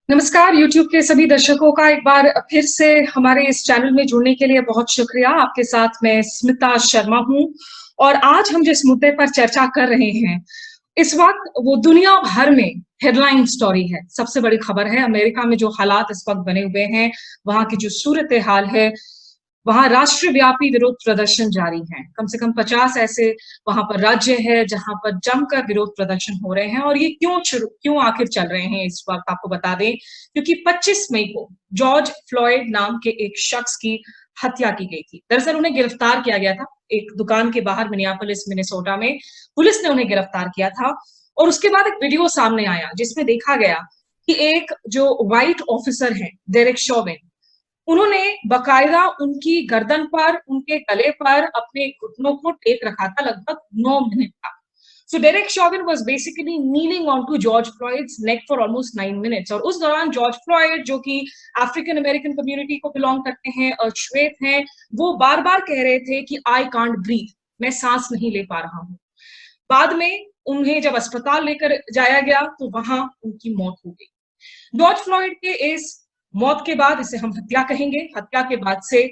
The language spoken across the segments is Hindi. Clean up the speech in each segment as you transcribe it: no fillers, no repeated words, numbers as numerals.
नमस्कार YouTube के सभी दर्शकों का एक बार फिर से हमारे इस चैनल में जुड़ने के लिए बहुत शुक्रिया। आपके साथ मैं स्मिता शर्मा हूँ और आज हम जिस मुद्दे पर चर्चा कर रहे हैं इस वक्त वो दुनिया भर में हेडलाइन स्टोरी है। सबसे बड़ी खबर है अमेरिका में जो हालात इस वक्त बने हुए हैं, वहां की जो सूरत हाल है, वहां राष्ट्रव्यापी विरोध प्रदर्शन जारी हैं। कम से कम 50 ऐसे वहां पर राज्य है जहां पर जमकर विरोध प्रदर्शन हो रहे हैं। और ये क्यों आखिर चल रहे हैं इस वक्त आपको बता दें, क्योंकि 25 मई को जॉर्ज फ्लॉयड नाम के एक शख्स की हत्या की गई थी। दरअसल उन्हें गिरफ्तार किया गया था एक दुकान के बाहर मिनियापोलिस मिनेसोटा में। पुलिस ने उन्हें गिरफ्तार किया था और उसके बाद एक वीडियो सामने आया जिसमें देखा गया कि एक जो व्हाइट ऑफिसर है डेरेक शॉविन, उन्होंने बकायदा उनकी गर्दन पर, उनके गले पर अपने घुटनों को टेक रखा था लगभग 9 मिनट तक। So Derek Chauvin was basically kneeling onto George Floyd's neck for almost 9 minutes। और उस दौरान जॉर्ज फ्लॉयड जो कि अफ्रीकन अमेरिकन कम्युनिटी को बिलोंग करते हैं और श्वेत हैं, वो बार बार कह रहे थे कि आई कांट ब्रीथ, मैं सांस नहीं ले पा रहा हूँ। बाद में उन्हें जब अस्पताल लेकर जाया गया तो वहां उनकी मौत हो गई। जॉर्ज फ्लॉयड के इस मौत के बाद, इसे हम हत्या कहेंगे, हत्या के बाद से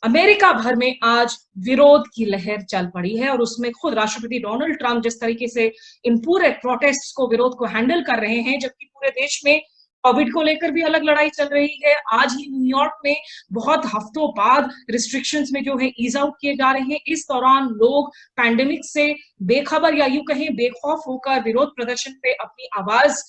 अमेरिका भर में आज विरोध की लहर चल पड़ी है और उसमें खुद राष्ट्रपति डोनाल्ड ट्रंप जिस तरीके से इन पूरे प्रोटेस्ट को, विरोध को हैंडल कर रहे हैं, जबकि पूरे देश में कोविड को लेकर भी अलग लड़ाई चल रही है। आज ही न्यूयॉर्क में बहुत हफ्तों बाद रिस्ट्रिक्शंस में जो है ईज आउट किए जा रहे हैं। इस दौरान लोग पैंडेमिक से बेखबर या यूं कहें बेखौफ होकर विरोध प्रदर्शन पे अपनी आवाज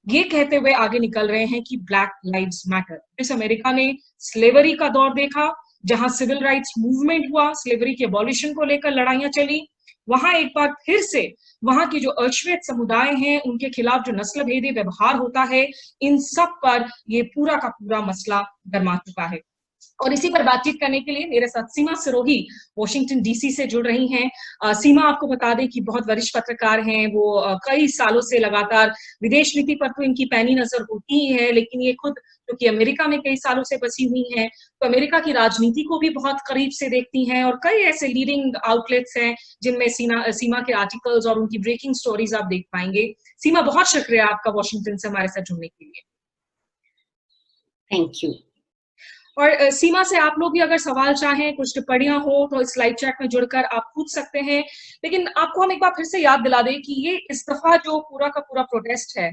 ये कहते हुए आगे निकल रहे हैं कि ब्लैक लाइव्स मैटर। इस अमेरिका ने स्लेवरी का दौर देखा, जहां सिविल राइट्स मूवमेंट हुआ, स्लेवरी के एबॉलिशन को लेकर लड़ाइयां चली। वहां एक बार फिर से वहां की जो अश्वेत समुदाय हैं, उनके खिलाफ जो नस्ल भेदी व्यवहार होता है, इन सब पर ये पूरा का पूरा मसला गरमा चुका है। और इसी पर बातचीत करने के लिए मेरे साथ सीमा सिरोही वॉशिंगटन डीसी से जुड़ रही हैं। सीमा, आपको बता दें कि बहुत वरिष्ठ पत्रकार हैं वो। कई सालों से लगातार विदेश नीति पर तो इनकी पैनी नजर होती ही है, लेकिन ये खुद क्योंकि अमेरिका में कई सालों से बसी हुई हैं, तो अमेरिका की राजनीति को भी बहुत करीब से देखती हैं और कई ऐसे लीडिंग आउटलेट्स हैं जिनमें सीमा के आर्टिकल्स और उनकी ब्रेकिंग स्टोरीज आप देख पाएंगे। सीमा, बहुत शुक्रिया आपका वॉशिंगटन से हमारे साथ जुड़ने के लिए। Thank you. और सीमा से आप लोग भी अगर सवाल चाहें, कुछ टिप्पणियां हो तो इस लाइव चैट में जुड़कर आप पूछ सकते हैं। लेकिन आपको हम एक बार फिर से याद दिला दें कि ये इस दफा जो पूरा का पूरा प्रोटेस्ट है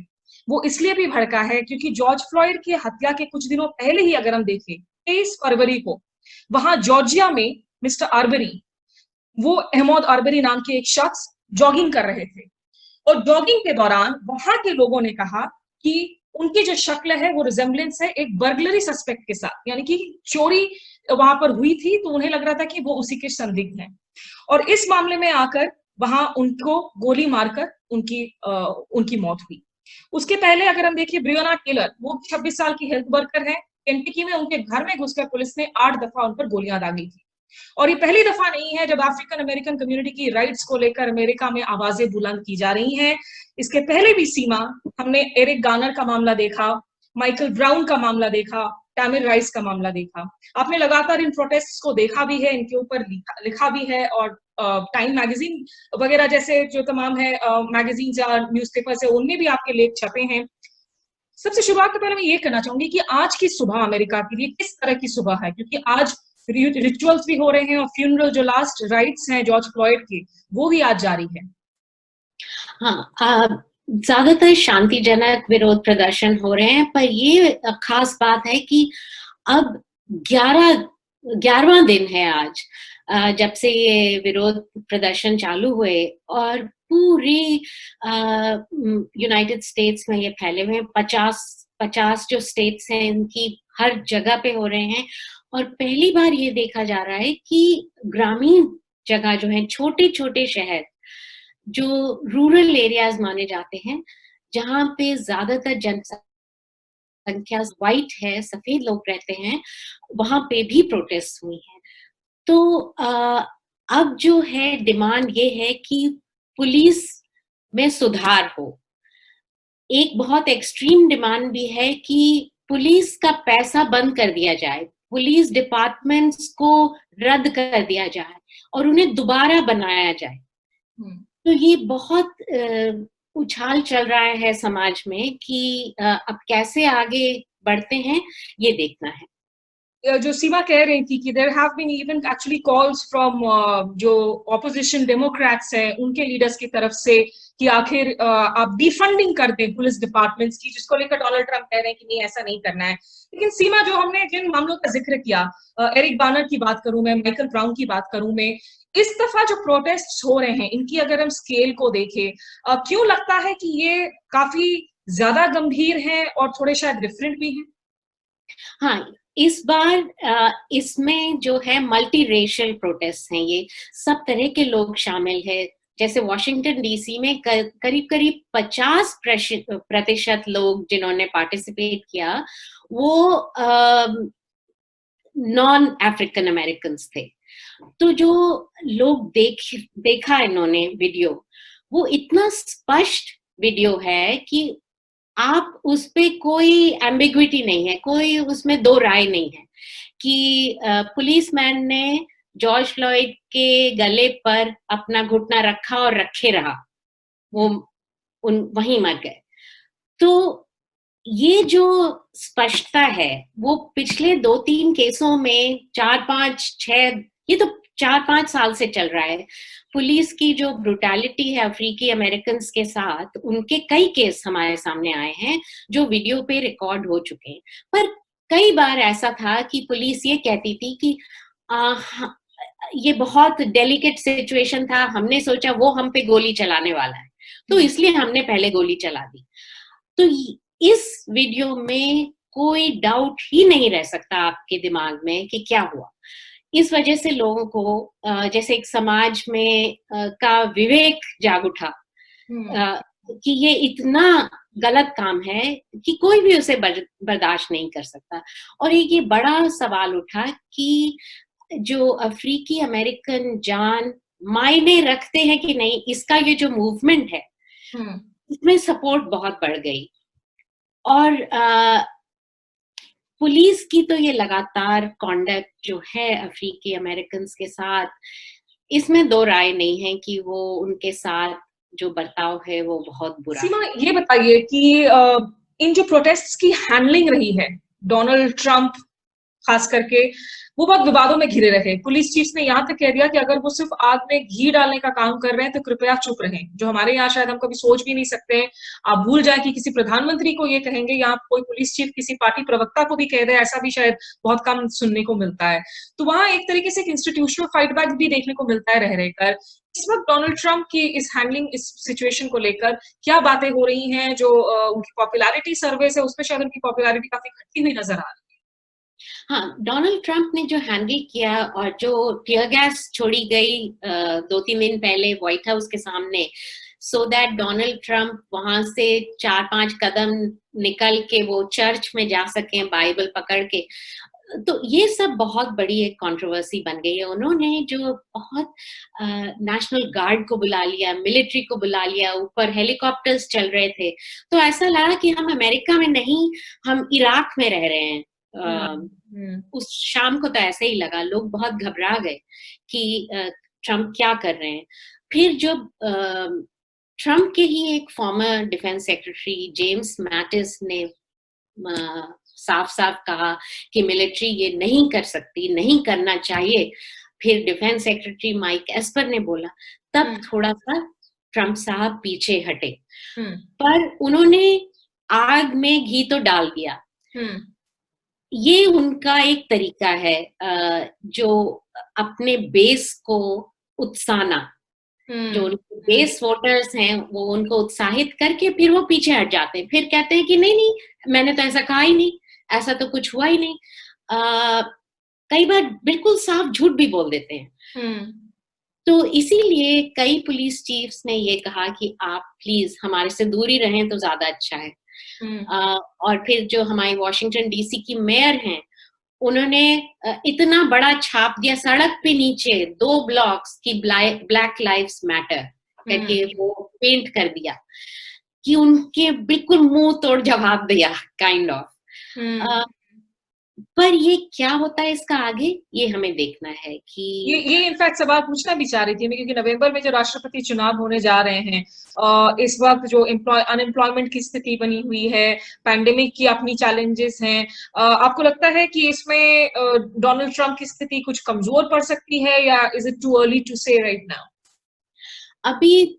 वो इसलिए भी भड़का है क्योंकि जॉर्ज फ्लॉयड की हत्या के कुछ दिनों पहले ही अगर हम देखें 23 फरवरी को वहां जॉर्जिया में मिस्टर आर्बरी, वो अहमद आर्बरी नाम के एक शख्स जॉगिंग कर रहे थे और जॉगिंग के दौरान वहां के लोगों ने कहा कि उनकी जो शक्ल है वो रिजेम्बलेंस है एक बर्गलरी सस्पेक्ट के साथ, यानी कि चोरी वहां पर हुई थी तो उन्हें लग रहा था कि वो उसी के संदिग्ध हैं। और इस मामले में आकर वहां उनको गोली मारकर उनकी मौत हुई। उसके पहले अगर हम देखिए ब्रियोना टेलर, वो 26 साल की हेल्थ वर्कर है। केंटकी में उनके घर में घुसकर पुलिस ने 8 दफा उन पर गोलियां दागी थी। और ये पहली दफा नहीं है जब अफ्रीकन अमेरिकन कम्युनिटी की राइट्स को लेकर अमेरिका में आवाजें बुलंद की जा रही हैं। इसके पहले भी सीमा, हमने एरिक गार्नर का मामला देखा, माइकल ब्राउन का मामला देखा, टैमिर राइस का मामला देखा। आपने लगातार इन प्रोटेस्ट को देखा भी है, इनके ऊपर लिखा भी है और टाइम मैगजीन वगैरह जैसे जो तमाम है मैगजीन या न्यूज़पेपर्स है उनमें भी आपके लेख छपे हैं। सबसे शुरुआत के पहले मैं ये कहना चाहूंगी कि आज की सुबह अमेरिका के लिए किस तरह की सुबह है, क्योंकि आज रिचुअल्स भी हो रहे हैं और फ्यूनरल जो लास्ट राइट्स हैं जॉर्ज फ्लॉयड के वो भी आज जारी है। हाँ, ज्यादातर शांतिजनक विरोध प्रदर्शन हो रहे हैं, पर ये खास बात है कि अब 11वां दिन है आज जब से ये विरोध प्रदर्शन चालू हुए और पूरी यूनाइटेड स्टेट्स में ये फैले हुए हैं। 50 जो स्टेट्स हैं इनकी हर जगह पे हो रहे हैं और पहली बार ये देखा जा रहा है कि ग्रामीण जगह जो है, छोटे छोटे शहर जो रूरल एरियाज माने जाते हैं, जहाँ पे ज्यादातर जनसंख्या व्हाइट है, सफेद लोग रहते हैं, वहां पे भी प्रोटेस्ट हुई है। तो अब जो है डिमांड ये है कि पुलिस में सुधार हो। एक बहुत एक्सट्रीम डिमांड भी है कि पुलिस का पैसा बंद कर दिया जाए, पुलिस डिपार्टमेंट्स को रद्द कर दिया जाए और उन्हें दोबारा बनाया जाए। तो ये बहुत उछाल चल रहा है समाज में कि अब कैसे आगे बढ़ते हैं, ये देखना है। जो सीमा कह रही थी कि there have been even actually calls from जो ऑपोजिशन डेमोक्रेट्स हैं उनके लीडर्स की तरफ से कि आखिर आप डिफंडिंग कर दें पुलिस डिपार्टमेंट्स की, जिसको लेकर डोनाल्ड ट्रंप कह रहे हैं कि नहीं ऐसा नहीं करना है। लेकिन सीमा, जो हमने जिन मामलों का जिक्र किया, एरिक बार्नर की बात करूं मैं, माइकल ब्राउन की बात करूं मैं, इस दफा जो प्रोटेस्ट हो रहे हैं इनकी अगर हम स्केल को देखें, क्यों लगता है कि ये काफी ज्यादा गंभीर हैं और थोड़े शायद डिफरेंट भी हैं? हाँ, इस बार इसमें जो है मल्टी रेशियल प्रोटेस्ट हैं, ये सब तरह के लोग शामिल हैं। जैसे वॉशिंगटन डीसी में करीब करीब 50% लोग जिन्होंने पार्टिसिपेट किया वो नॉन अफ्रीकन अमेरिकन थे। तो जो लोग देखा इन्होंने वीडियो, वो इतना स्पष्ट वीडियो है कि आप उस पे कोई एम्बिग्विटी नहीं है, कोई उसमें दो राय नहीं है कि पुलिसमैन ने जॉर्ज फ्लॉयड के गले पर अपना घुटना रखा और रखे रहा, वो वहीं मर गए। तो ये जो स्पष्टता है वो पिछले 2-3 केसों में 4-5-6, ये तो 4-5 साल से चल रहा है। पुलिस की जो ब्रुटैलिटी है अफ्रीकी अमेरिकन के साथ, उनके कई केस हमारे सामने आए हैं जो वीडियो पे रिकॉर्ड हो चुके हैं। पर कई बार ऐसा था कि पुलिस ये कहती थी कि ये बहुत डेलिकेट सिचुएशन था, हमने सोचा वो हम पे गोली चलाने वाला है, तो इसलिए हमने पहले गोली चला दी। तो इस वीडियो में कोई डाउट ही नहीं रह सकता आपके दिमाग में कि क्या हुआ। इस वजह से लोगों को जैसे एक समाज में का विवेक जाग उठा कि ये इतना गलत काम है कि कोई भी उसे बर्दाश्त नहीं कर सकता। और एक ये बड़ा सवाल उठा कि जो अफ्रीकी अमेरिकन जान मायने रखते हैं कि नहीं, इसका ये जो मूवमेंट है इसमें सपोर्ट बहुत बढ़ गई। और पुलिस की तो ये लगातार कॉन्डक्ट जो है अफ्रीकी अमेरिकन के साथ, इसमें दो राय नहीं है कि वो उनके साथ जो बर्ताव है वो बहुत बुरा है। सीमा, ये बताइए कि इन जो प्रोटेस्ट्स की हैंडलिंग रही है, डोनाल्ड ट्रंप खास करके, वो बहुत विवादों में घिरे रहे। पुलिस चीफ ने यहाँ तक कह दिया कि अगर वो सिर्फ आग में घी डालने का काम कर रहे हैं तो कृपया चुप रहें, जो हमारे यहाँ शायद हम कभी सोच भी नहीं सकते हैं। आप भूल जाए कि किसी प्रधानमंत्री को ये कहेंगे, यहाँ कोई पुलिस चीफ किसी पार्टी प्रवक्ता को भी कह दे, ऐसा भी शायद बहुत कम सुनने को मिलता है। तो वहां एक तरीके से एक इंस्टीट्यूशनल फाइट बैक भी देखने को मिलता है रह रहकर। इस वक्त डोनाल्ड ट्रंप की इस हैंडलिंग, इस सिचुएशन को लेकर क्या बातें हो रही हैं? जो उनकी पॉपुलैरिटी सर्वे है उसमें शायद उनकी पॉपुलैरिटी काफी घटती हुई नजर आ रही है। हाँ, डोनाल्ड ट्रंप ने जो हैंडल किया और जो टीयर गैस छोड़ी गई 2-3 दिन पहले व्हाइट हाउस के सामने, सो दैट डोनाल्ड ट्रंप वहां से 4-5 कदम निकल के वो चर्च में जा सके बाइबल पकड़ के, तो ये सब बहुत बड़ी एक कंट्रोवर्सी बन गई है। उन्होंने जो बहुत नेशनल गार्ड को बुला लिया, मिलिट्री को बुला लिया, ऊपर हेलीकॉप्टर्स चल रहे थे, तो ऐसा लगा कि हम अमेरिका में नहीं, हम इराक में रह रहे हैं। उस शाम को तो ऐसे ही लगा, लोग बहुत घबरा गए कि ट्रंप क्या कर रहे हैं। फिर जब ट्रंप के ही एक former defence secretary James Mattis ने साफ साफ कहा कि मिलिट्री ये नहीं कर सकती, नहीं करना चाहिए, फिर डिफेंस सेक्रेटरी माइक एस्पर ने बोला, तब थोड़ा सा ट्रंप साहब पीछे हटे। पर उन्होंने आग में घी तो डाल दिया। ये उनका एक तरीका है जो अपने बेस को उत्साहना, जो उनके बेस वोटर्स हैं वो उनको उत्साहित करके फिर वो पीछे हट जाते हैं, फिर कहते हैं कि नहीं नहीं मैंने तो ऐसा कहा ही नहीं, ऐसा तो कुछ हुआ ही नहीं। कई बार बिल्कुल साफ झूठ भी बोल देते हैं। तो इसीलिए कई पुलिस चीफ्स ने ये कहा कि आप प्लीज हमारे से दूरी रहें तो ज्यादा अच्छा है। और फिर जो हमारी वॉशिंगटन डीसी की मेयर हैं, उन्होंने इतना बड़ा छाप दिया सड़क पे नीचे 2 ब्लॉक्स की ब्लैक लाइव्स मैटर करके, वो पेंट कर दिया कि उनके बिल्कुल मुंह तोड़ जवाब दिया काइंड ऑफ। पर ये क्या होता है इसका आगे, ये हमें देखना है कि ये इनफैक्ट सवाल पूछना भी चाह रही थी मैं, क्योंकि नवंबर में जो राष्ट्रपति चुनाव होने जा रहे हैं, इस वक्त जो अनएम्प्लॉयमेंट की स्थिति बनी हुई है, पैंडेमिक की अपनी चैलेंजेस हैं, आपको लगता है कि इसमें डोनाल्ड ट्रंप की स्थिति कुछ कमजोर पड़ सकती है, या is it too early to say right now? अभी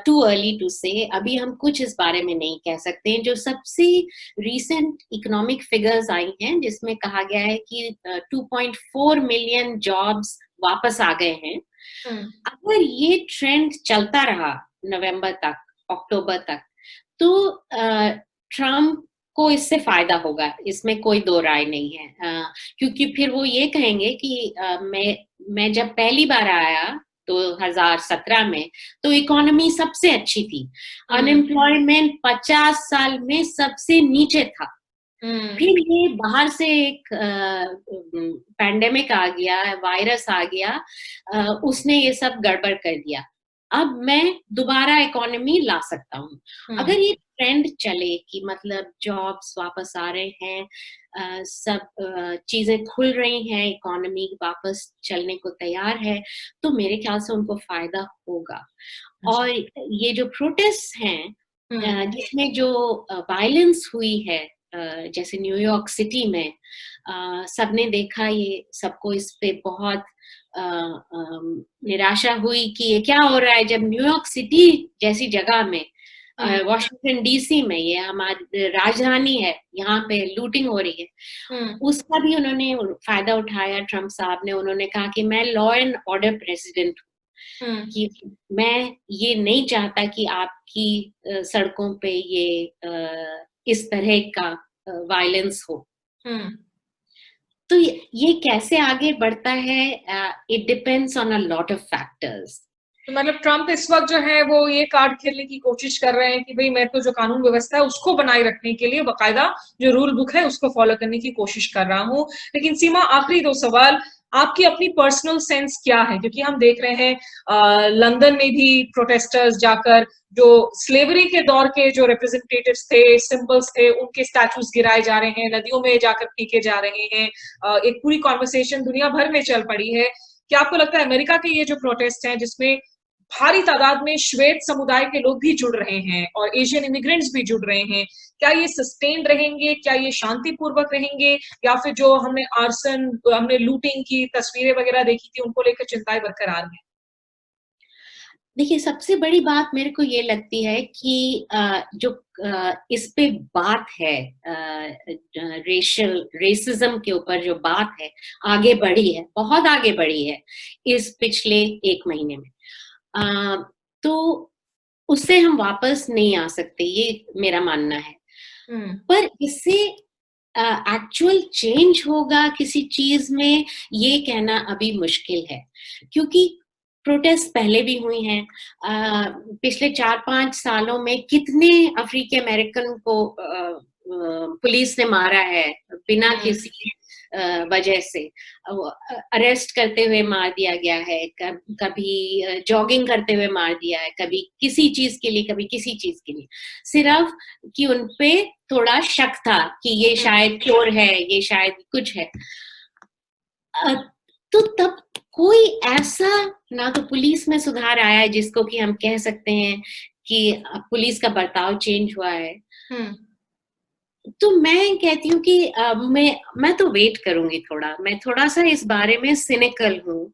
टू अर्ली टू से, अभी हम कुछ इस बारे में नहीं कह सकते हैं। जो सबसे रीसेंट इकोनॉमिक फिगर्स आई हैं जिसमें कहा गया है कि 2.4 मिलियन जॉब्स वापस आ गए हैं। अगर ये ट्रेंड चलता रहा नवंबर तक, अक्टूबर तक, तो ट्रम्प को इससे फायदा होगा, इसमें कोई दो राय नहीं है। क्योंकि फिर वो ये कहेंगे कि मैं जब पहली बार आया 2017 में, तो इकोनॉमी सबसे अच्छी थी, अनएम्प्लॉयमेंट 50 साल में सबसे नीचे था। फिर ये बाहर से एक पैंडेमिक आ गया, वायरस आ गया, उसने ये सब गड़बड़ कर दिया। अब मैं दोबारा इकोनॉमी ला सकता हूँ। अगर ये ट्रेंड चले कि मतलब जॉब्स वापस आ रहे हैं, सब चीजें खुल रही हैं, इकोनॉमी वापस चलने को तैयार है, तो मेरे ख्याल से उनको फायदा होगा। और ये जो प्रोटेस्ट हैं, जिसमें जो वायलेंस हुई है, जैसे न्यूयॉर्क सिटी में, सबने देखा, ये सबको इस पे बहुत निराशा हुई कि ये क्या हो रहा है, जब न्यूयॉर्क सिटी जैसी जगह में, वॉशिंगटन डीसी में, ये हमारी राजधानी है, यहाँ पे लूटिंग हो रही है। उसका भी उन्होंने फायदा उठाया ट्रम्प साहब ने। उन्होंने कहा कि मैं लॉ एंड ऑर्डर प्रेसिडेंट हूँ, कि मैं ये नहीं चाहता कि आपकी सड़कों पे ये इस तरह का वायलेंस हो। तो ये कैसे आगे बढ़ता है, it depends on a lot of factors. तो मतलब ट्रम्प इस वक्त जो है वो ये कार्ड खेलने की कोशिश कर रहे हैं कि भाई मैं तो जो कानून व्यवस्था है उसको बनाए रखने के लिए बकायदा जो रूल बुक है उसको फॉलो करने की कोशिश कर रहा हूँ। लेकिन सीमा, आखिरी दो सवाल, आपकी अपनी पर्सनल सेंस क्या है? क्योंकि हम देख रहे हैं लंदन में भी प्रोटेस्टर्स जाकर जो स्लेवरी के दौर के जो रिप्रेजेंटेटिव्स थे, सिंबल्स थे, उनके स्टैचूज गिराए जा रहे हैं, नदियों में जाकर फेंके जा रहे हैं। एक पूरी कॉन्वर्सेशन दुनिया भर में चल पड़ी है। क्या आपको लगता है अमेरिका के ये जो प्रोटेस्ट हैं, जिसमें भारी तादाद में श्वेत समुदाय के लोग भी जुड़ रहे हैं और एशियन इमिग्रेंट्स भी जुड़ रहे हैं, क्या ये सस्टेन रहेंगे? क्या ये शांतिपूर्वक रहेंगे? या फिर जो हमने लूटिंग की तस्वीरें वगैरह देखी थी, उनको लेकर चिंताएं बरकरार हैं? देखिए, सबसे बड़ी बात मेरे को ये लगती है कि जो इस पे बात है, रेसिज्म के ऊपर जो बात है, आगे बढ़ी है, बहुत आगे बढ़ी है इस पिछले 1 महीने में। तो उससे हम वापस नहीं आ सकते, ये मेरा मानना है। पर इससे एक्चुअल चेंज होगा किसी चीज में, ये कहना अभी मुश्किल है, क्योंकि प्रोटेस्ट पहले भी हुई हैं। पिछले 4-5 सालों में कितने अफ्रीकी अमेरिकन को पुलिस ने मारा है बिना किसी वजह से। अरेस्ट करते हुए मार दिया गया है, कभी जॉगिंग करते हुए मार दिया है, कभी किसी चीज के लिए, कभी किसी चीज के लिए, सिर्फ कि उनपे थोड़ा शक था कि ये शायद चोर है, ये शायद कुछ है। तो तब कोई ऐसा, ना तो पुलिस में सुधार आया है जिसको कि हम कह सकते हैं कि पुलिस का बर्ताव चेंज हुआ है। तो मैं कहती हूँ कि मैं तो वेट करूंगी थोड़ा, मैं थोड़ा सा इस बारे में सिनिकल हूँ।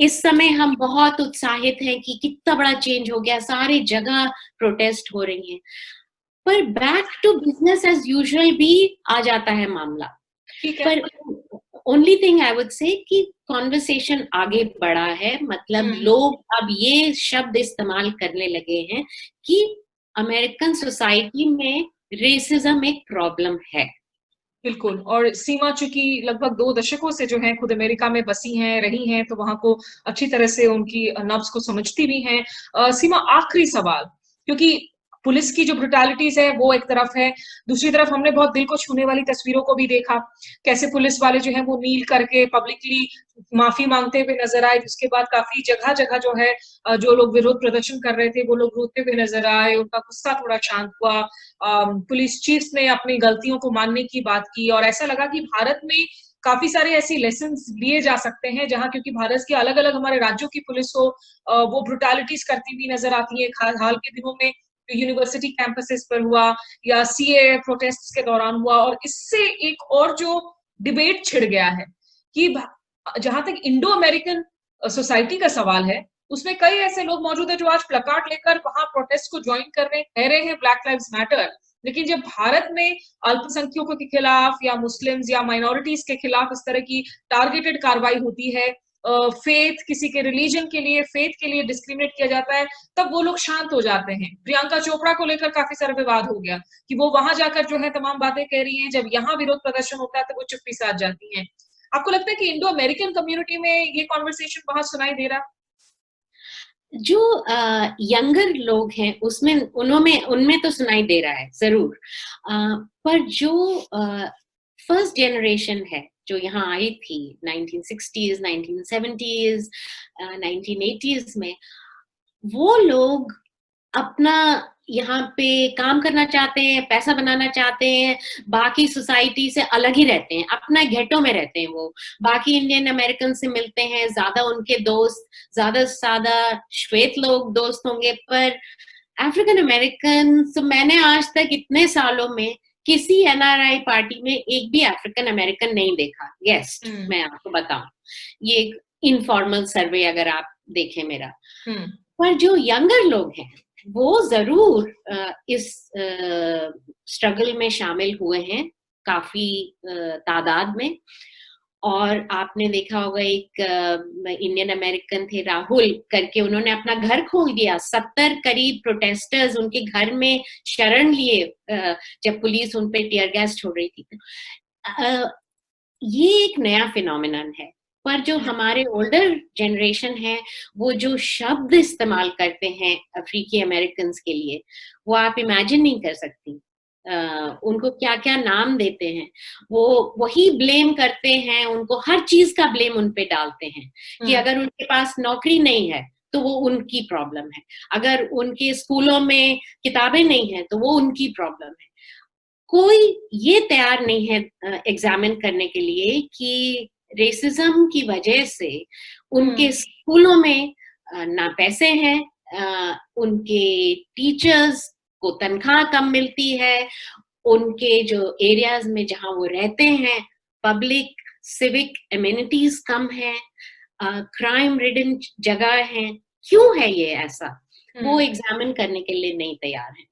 इस समय हम बहुत उत्साहित हैं कि कितना बड़ा चेंज हो गया, सारी जगह प्रोटेस्ट हो रही हैं, पर back to business as usual भी आ जाता है मामला। पर only thing I would say कि कॉन्वर्सेशन आगे बढ़ा है, मतलब लोग अब ये शब्द इस्तेमाल करने लगे हैं कि अमेरिकन सोसाइटी में रेसिज्म एक प्रॉब्लम है। बिल्कुल। और सीमा चूंकि लगभग 2 दशकों से जो है खुद अमेरिका में बसी हैं, रही हैं, तो वहां को अच्छी तरह से उनकी नब्ज को समझती भी हैं। सीमा, आखिरी सवाल, क्योंकि पुलिस की जो ब्रुटैलिटीज है वो एक तरफ है, दूसरी तरफ हमने बहुत दिल को छूने वाली तस्वीरों को भी देखा, कैसे पुलिस वाले जो है वो नील करके पब्लिकली माफी मांगते हुए नजर आए, जिसके बाद काफी जगह जगह जो है जो लोग विरोध प्रदर्शन कर रहे थे वो लोग रोते हुए नजर आए, उनका गुस्सा थोड़ा शांत हुआ। पुलिस चीफ ने अपनी गलतियों को मानने की बात की और ऐसा लगा कि भारत में काफी सारे ऐसी लेसन लिए जा सकते हैं जहां, क्योंकि भारत के अलग अलग हमारे राज्यों की पुलिस हो वो ब्रुटैलिटीज करती हुई नजर आती है। हाल के दिनों में यूनिवर्सिटी कैंपसेस पर हुआ या सीए प्रोटेस्ट के दौरान हुआ, और इससे एक और जो डिबेट छिड़ गया है कि जहां तक इंडो अमेरिकन सोसाइटी का सवाल है, उसमें कई ऐसे लोग मौजूद है जो आज प्लकार्ड लेकर वहां प्रोटेस्ट को ज्वाइन कर रहे कह रहे हैं ब्लैक लाइव्स मैटर, लेकिन जब भारत में अल्पसंख्यकों के खिलाफ या मुस्लिम्स या माइनॉरिटीज के खिलाफ इस तरह की टारगेटेड कार्रवाई होती है, फेथ किसी के रिलीजन के लिए, फेथ के लिए डिस्क्रिमिनेट किया जाता है, तब वो लोग शांत हो जाते हैं। प्रियंका चोपड़ा को लेकर काफी सारा विवाद हो गया कि वो वहां जाकर जो है तमाम बातें कह रही हैं, जब यहाँ विरोध प्रदर्शन होता है तो वो चुप्पी साध जाती हैं। आपको लगता है कि इंडो अमेरिकन कम्युनिटी में ये कॉन्वर्सेशन वहां सुनाई दे रहा? जो यंगर लोग हैं उसमें उनमें तो सुनाई दे रहा है जरूर, पर जो फर्स्ट जनरेशन है जो यहाँ आई थी 1960s, 1970s, 1980s में, वो लोग अपना यहाँ पे काम करना चाहते हैं, पैसा बनाना चाहते हैं, बाकी सोसाइटी से अलग ही रहते हैं, अपना घेटों में रहते हैं। वो बाकी इंडियन अमेरिकन से मिलते हैं, ज्यादा उनके दोस्त ज्यादा से ज्यादा श्वेत लोग दोस्त होंगे, पर अफ्रीकन अमेरिकन मैंने आज तक इतने सालों में किसी एनआरआई पार्टी में एक भी अफ्रीकन अमेरिकन नहीं देखा गेस्ट। मैं आपको बताऊं, ये एक इनफॉर्मल सर्वे अगर आप देखें मेरा, पर जो यंगर लोग हैं वो जरूर इस स्ट्रगल में शामिल हुए हैं काफी तादाद में। और आपने देखा होगा एक इंडियन अमेरिकन थे राहुल करके, उन्होंने अपना घर खोल दिया, 70 करीब प्रोटेस्टर्स उनके घर में शरण लिए जब पुलिस उन पे टीयर गैस छोड़ रही थी। ये एक नया फिनोमिनन है, पर जो हमारे ओल्डर जनरेशन है वो जो शब्द इस्तेमाल करते हैं अफ्रीकी अमेरिकन के लिए, वो आप इमेजिन नहीं कर सकती। उनको क्या क्या नाम देते हैं, वो वही ब्लेम करते हैं, उनको हर चीज का ब्लेम उन पे डालते हैं कि अगर उनके पास नौकरी नहीं है तो वो उनकी प्रॉब्लम है, अगर उनके स्कूलों में किताबें नहीं है तो वो उनकी प्रॉब्लम है। कोई ये तैयार नहीं है एग्जामिन करने के लिए कि रेसिज्म की वजह से उनके स्कूलों में ना पैसे हैं, उनके टीचर्स को तनख्वाह कम मिलती है, उनके जो एरियाज में जहां वो रहते हैं पब्लिक सिविक एमिनिटीज कम है, क्राइम रिडन जगह है। क्यों है ये ऐसा? वो एग्जामिन करने के लिए नहीं तैयार है।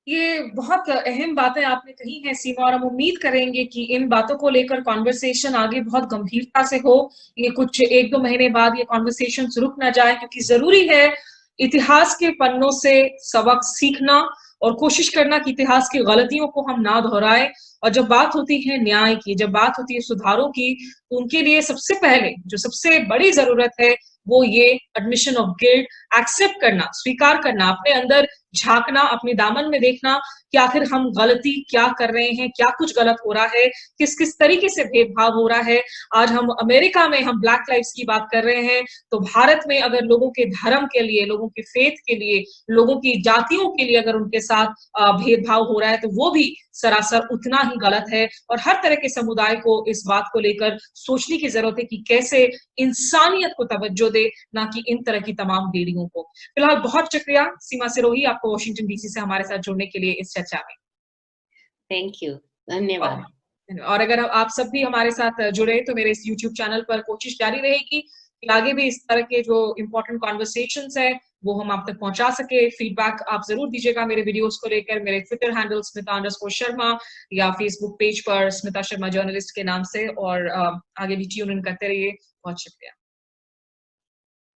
ये बहुत अहम बातें आपने कही हैं सीमा, और हम उम्मीद करेंगे कि इन बातों को लेकर कॉन्वर्सेशन आगे बहुत गंभीरता से हो। ये कुछ 1-2 महीने बाद ये कॉन्वर्सेशन रुक ना जाए, क्योंकि जरूरी है इतिहास के पन्नों से सबक सीखना और कोशिश करना कि इतिहास की गलतियों को हम ना दोहराए। और जब बात होती है न्याय की, जब बात होती है सुधारों की, तो उनके लिए सबसे पहले जो सबसे बड़ी जरूरत है वो ये एडमिशन ऑफ गिल्ट, एक्सेप्ट करना, स्वीकार करना, अपने अंदर झांकना, अपने दामन में देखना कि आखिर हम गलती क्या कर रहे हैं, क्या कुछ गलत हो रहा है, किस किस तरीके से भेदभाव हो रहा है। आज हम अमेरिका में हम ब्लैक लाइव्स की बात कर रहे हैं, तो भारत में अगर लोगों के धर्म के लिए, लोगों के फेथ के लिए, लोगों की जातियों के लिए अगर उनके साथ भेदभाव हो रहा है तो वो भी सरासर उतना ही गलत है। और हर तरह के समुदाय को इस बात को लेकर सोचने की जरूरत है कि कैसे इंसानियत को तवज्जो दे, ना कि इन तरह की तमाम बेड़ियों को। फिलहाल बहुत शुक्रिया सीमा सिरोही, आपको वॉशिंगटन डीसी से हमारे साथ जुड़ने के लिए इस चर्चा में। थैंक यू, धन्यवाद। और अगर आप सब भी हमारे साथ जुड़े तो मेरे इस YouTube चैनल पर कोशिश जारी रहेगी कि आगे भी इस तरह के जो इम्पोर्टेंट कॉन्वर्सेशंस है वो हम आप तक पहुंचा सके। फीडबैक आप जरूर दीजिएगा मेरे वीडियोस को लेकर, मेरे ट्विटर हैंडल स्मिता_शर्मा या फेसबुक पेज पर स्मिता शर्मा जर्नलिस्ट के नाम से, और आगे भी ट्यून इन करते रहिए। बहुत शुक्रिया।